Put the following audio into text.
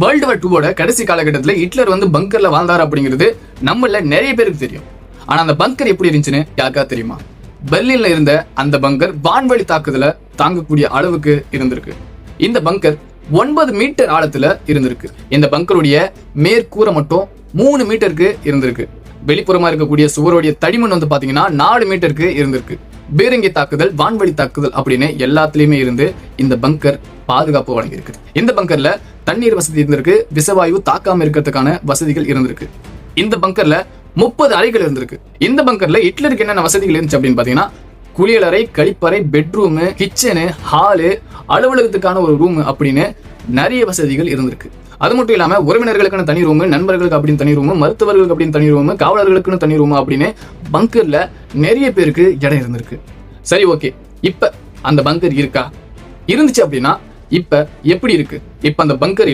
World war 2 கடைசி காலகட்டத்தில் Hitler வந்து பங்கர்ல வாழ்ந்தார் அப்படிங்கிறது நம்மள நிறைய பேருக்கு தெரியும். ஆனா அந்த பங்கர் எப்படி இருந்துச்சுன்னு யாருக்கா தெரியுமா? பெர்லின்ல இருந்த அந்த பங்கர் வான்வழி தாக்குதல தாங்கக்கூடிய அளவுக்கு இருந்திருக்கு. இந்த பங்கர் 9 மீட்டர் ஆழத்துல இருந்திருக்கு. இந்த பங்கருடைய மேற்கூரை மட்டும் 3 மீட்டருக்கு இருந்திருக்கு. வெளிப்புறமா இருக்கக்கூடிய சுவருடைய தடிமன் வந்து பாத்தீங்கன்னா 4 மீட்டருக்கு இருந்திருக்கு. பீரங்கி தாக்குதல், வான்வழி தாக்குதல் அப்படின்னு எல்லாத்துலயுமே இருந்து இந்த பங்கர் பாதுகாப்பு வழங்கியிருக்கு. இந்த பங்கர்ல தண்ணீர் வசதி இருந்திருக்கு, விஷவாயு தாக்காம இருக்கிறதுக்கான வசதிகள் இருந்திருக்கு. இந்த பங்கர்ல 30 அறைகள் இருந்திருக்கு. இந்த பங்கர்ல ஹிட்லருக்கு என்னென்ன வசதிகள் இருந்துச்சு அப்படின்னு பாத்தீங்கன்னா, குளியலறை, கழிப்பறை, பெட்ரூம், கிச்சனு, ஹாலு, அலுவலகத்துக்கான ஒரு ரூம் அப்படின்னு நிறைய வசதிகள் இருந்திருக்கு. அது மட்டும் இல்லாம உறவினர்களுக்கான தனி ரூம், நண்பர்களுக்கு அப்படின்னு தனி ரூம், மருத்துவர்களுக்கு அப்படின்னு தனி ரூம், காவலர்களுக்குன்னு தனி ரூம் அப்படின்னு பங்கர்ல நிறைய பேருக்கு இடம் இருந்திருக்கு. சரி, ஓகே, இப்ப அந்த பங்கர் இருக்கா? இருந்துச்சு அப்படின்னா இப்ப எப்படி இருக்கு? இப்ப அந்த பங்கர்